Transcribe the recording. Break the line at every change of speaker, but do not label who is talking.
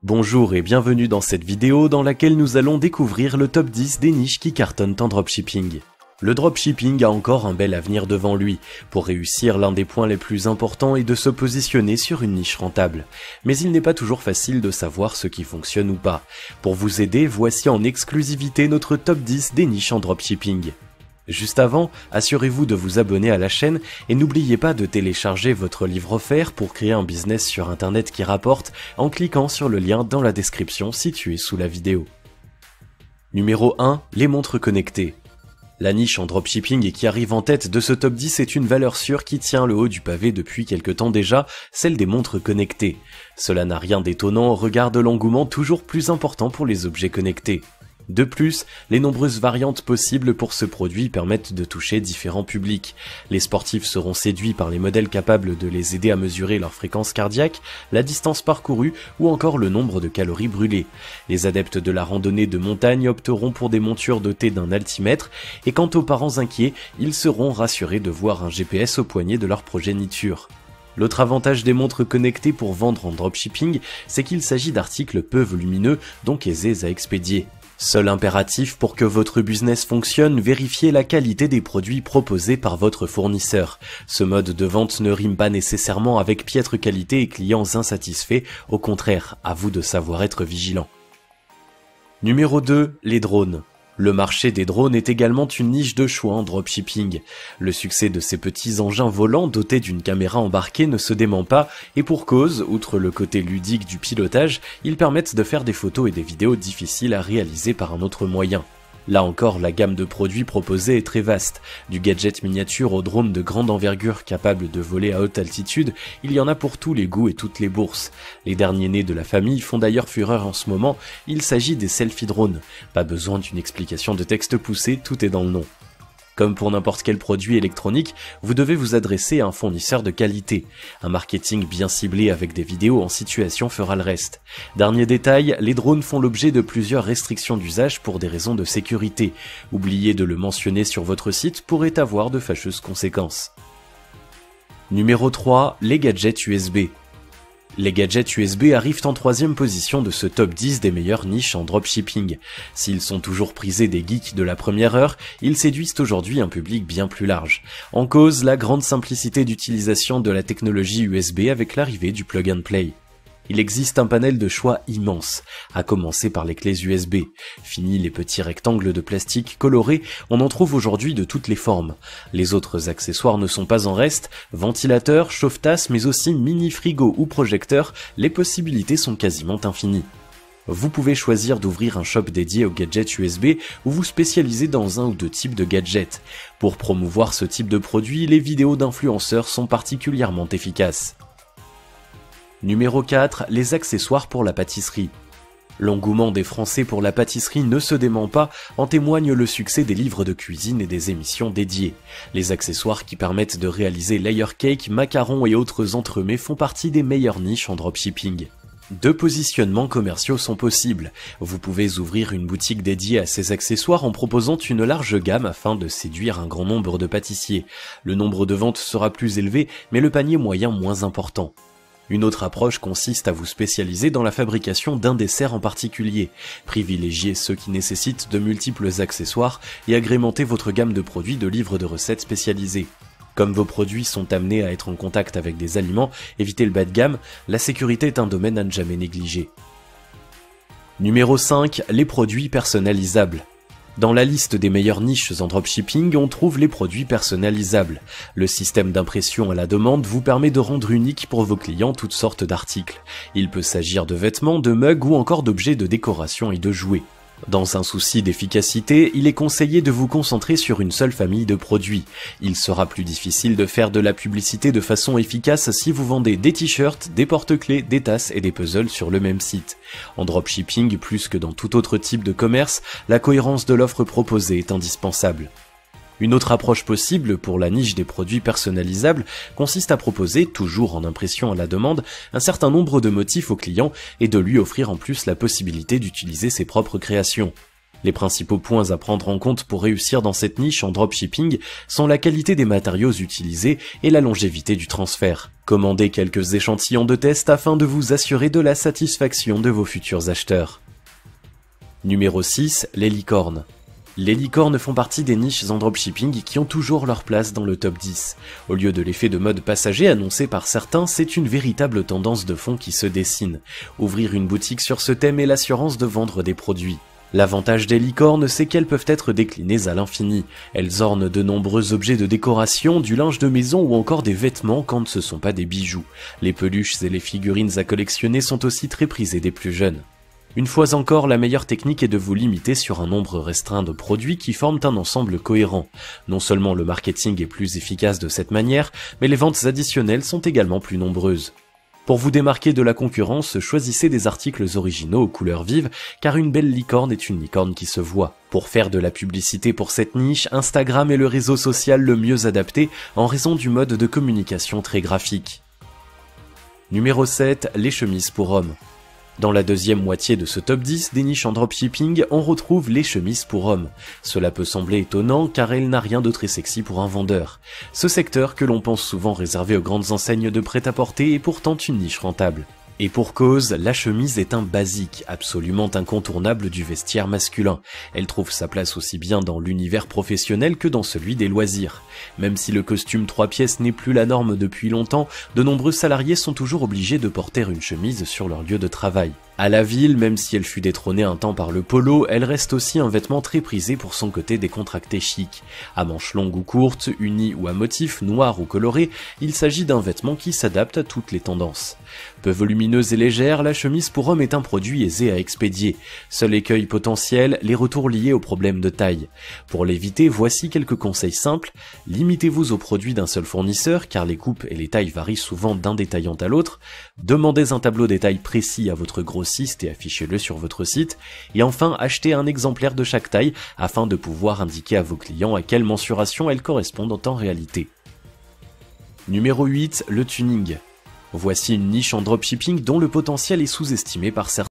Bonjour et bienvenue dans cette vidéo dans laquelle nous allons découvrir le top 10 des niches qui cartonnent en dropshipping. Le dropshipping a encore un bel avenir devant lui. Pour réussir, l'un des points les plus importants est de se positionner sur une niche rentable. Mais il n'est pas toujours facile de savoir ce qui fonctionne ou pas. Pour vous aider, voici en exclusivité notre top 10 des niches en dropshipping. Juste avant, assurez-vous de vous abonner à la chaîne et n'oubliez pas de télécharger votre livre offert pour créer un business sur internet qui rapporte en cliquant sur le lien dans la description situé sous la vidéo. Numéro 1. Les montres connectées. La niche en dropshipping et qui arrive en tête de ce top 10 est une valeur sûre qui tient le haut du pavé depuis quelque temps déjà, celle des montres connectées. Cela n'a rien d'étonnant au regard de l'engouement toujours plus important pour les objets connectés. De plus, les nombreuses variantes possibles pour ce produit permettent de toucher différents publics. Les sportifs seront séduits par les modèles capables de les aider à mesurer leur fréquence cardiaque, la distance parcourue ou encore le nombre de calories brûlées. Les adeptes de la randonnée de montagne opteront pour des montures dotées d'un altimètre et quant aux parents inquiets, ils seront rassurés de voir un GPS au poignet de leur progéniture. L'autre avantage des montres connectées pour vendre en dropshipping, c'est qu'il s'agit d'articles peu volumineux, donc aisés à expédier. Seul impératif pour que votre business fonctionne, vérifiez la qualité des produits proposés par votre fournisseur. Ce mode de vente ne rime pas nécessairement avec piètre qualité et clients insatisfaits, au contraire, à vous de savoir être vigilant. Numéro 2. Les drones. Le marché des drones est également une niche de choix en dropshipping. Le succès de ces petits engins volants dotés d'une caméra embarquée ne se dément pas, et pour cause, outre le côté ludique du pilotage, ils permettent de faire des photos et des vidéos difficiles à réaliser par un autre moyen. Là encore, la gamme de produits proposés est très vaste. Du gadget miniature au drone de grande envergure capable de voler à haute altitude, il y en a pour tous les goûts et toutes les bourses. Les derniers nés de la famille font d'ailleurs fureur en ce moment, il s'agit des selfie drones. Pas besoin d'une explication de texte poussé, tout est dans le nom. Comme pour n'importe quel produit électronique, vous devez vous adresser à un fournisseur de qualité. Un marketing bien ciblé avec des vidéos en situation fera le reste. Dernier détail, les drones font l'objet de plusieurs restrictions d'usage pour des raisons de sécurité. Oublier de le mentionner sur votre site pourrait avoir de fâcheuses conséquences. Numéro 3. Les gadgets USB. Les gadgets USB arrivent en troisième position de ce top 10 des meilleures niches en dropshipping. S'ils sont toujours prisés des geeks de la première heure, ils séduisent aujourd'hui un public bien plus large. En cause, la grande simplicité d'utilisation de la technologie USB avec l'arrivée du plug and play. Il existe un panel de choix immense, à commencer par les clés USB. Fini les petits rectangles de plastique colorés, on en trouve aujourd'hui de toutes les formes. Les autres accessoires ne sont pas en reste, ventilateurs, chauffe-tasse, mais aussi mini-frigo ou projecteur, les possibilités sont quasiment infinies. Vous pouvez choisir d'ouvrir un shop dédié aux gadgets USB ou vous spécialiser dans un ou deux types de gadgets. Pour promouvoir ce type de produit, les vidéos d'influenceurs sont particulièrement efficaces. Numéro 4. Les accessoires pour la pâtisserie. L'engouement des Français pour la pâtisserie ne se dément pas, en témoigne le succès des livres de cuisine et des émissions dédiées. Les accessoires qui permettent de réaliser layer cake, macarons et autres entremets font partie des meilleures niches en dropshipping. Deux positionnements commerciaux sont possibles. Vous pouvez ouvrir une boutique dédiée à ces accessoires en proposant une large gamme afin de séduire un grand nombre de pâtissiers. Le nombre de ventes sera plus élevé, mais le panier moyen moins important. Une autre approche consiste à vous spécialiser dans la fabrication d'un dessert en particulier. Privilégiez ceux qui nécessitent de multiples accessoires et agrémentez votre gamme de produits de livres de recettes spécialisés. Comme vos produits sont amenés à être en contact avec des aliments, évitez le bas de gamme, la sécurité est un domaine à ne jamais négliger. Numéro 5. Les produits personnalisables. Dans la liste des meilleures niches en dropshipping, on trouve les produits personnalisables. Le système d'impression à la demande vous permet de rendre unique pour vos clients toutes sortes d'articles. Il peut s'agir de vêtements, de mugs ou encore d'objets de décoration et de jouets. Dans un souci d'efficacité, il est conseillé de vous concentrer sur une seule famille de produits. Il sera plus difficile de faire de la publicité de façon efficace si vous vendez des t-shirts, des porte-clés, des tasses et des puzzles sur le même site. En dropshipping, plus que dans tout autre type de commerce, la cohérence de l'offre proposée est indispensable. Une autre approche possible pour la niche des produits personnalisables consiste à proposer, toujours en impression à la demande, un certain nombre de motifs au client et de lui offrir en plus la possibilité d'utiliser ses propres créations. Les principaux points à prendre en compte pour réussir dans cette niche en dropshipping sont la qualité des matériaux utilisés et la longévité du transfert. Commandez quelques échantillons de test afin de vous assurer de la satisfaction de vos futurs acheteurs. Numéro 6, les licornes. Les licornes font partie des niches en dropshipping qui ont toujours leur place dans le top 10. Au lieu de l'effet de mode passager annoncé par certains, c'est une véritable tendance de fond qui se dessine. Ouvrir une boutique sur ce thème est l'assurance de vendre des produits. L'avantage des licornes, c'est qu'elles peuvent être déclinées à l'infini. Elles ornent de nombreux objets de décoration, du linge de maison ou encore des vêtements quand ce ne sont pas des bijoux. Les peluches et les figurines à collectionner sont aussi très prisées des plus jeunes. Une fois encore, la meilleure technique est de vous limiter sur un nombre restreint de produits qui forment un ensemble cohérent. Non seulement le marketing est plus efficace de cette manière, mais les ventes additionnelles sont également plus nombreuses. Pour vous démarquer de la concurrence, choisissez des articles originaux aux couleurs vives, car une belle licorne est une licorne qui se voit. Pour faire de la publicité pour cette niche, Instagram est le réseau social le mieux adapté en raison du mode de communication très graphique. Numéro 7, les chemises pour hommes. Dans la deuxième moitié de ce top 10 des niches en dropshipping, on retrouve les chemises pour hommes. Cela peut sembler étonnant car elle n'a rien de très sexy pour un vendeur. Ce secteur que l'on pense souvent réservé aux grandes enseignes de prêt-à-porter est pourtant une niche rentable. Et pour cause, la chemise est un basique absolument incontournable du vestiaire masculin. Elle trouve sa place aussi bien dans l'univers professionnel que dans celui des loisirs. Même si le costume 3 pièces n'est plus la norme depuis longtemps, de nombreux salariés sont toujours obligés de porter une chemise sur leur lieu de travail. À la ville, même si elle fut détrônée un temps par le polo, elle reste aussi un vêtement très prisé pour son côté décontracté chic. À manches longues ou courtes, unies ou à motifs noirs ou colorés, il s'agit d'un vêtement qui s'adapte à toutes les tendances. Peu volumineuse et légère, la chemise pour homme est un produit aisé à expédier. Seul écueil potentiel, les retours liés aux problèmes de taille. Pour l'éviter, voici quelques conseils simples. Limitez-vous aux produits d'un seul fournisseur, car les coupes et les tailles varient souvent d'un détaillant à l'autre. Demandez un tableau des tailles précis à votre grossiste et affichez-le sur votre site. Et enfin, achetez un exemplaire de chaque taille afin de pouvoir indiquer à vos clients à quelle mensuration elles correspondent en réalité. Numéro 8, le tuning. Voici une niche en dropshipping dont le potentiel est sous-estimé par certains.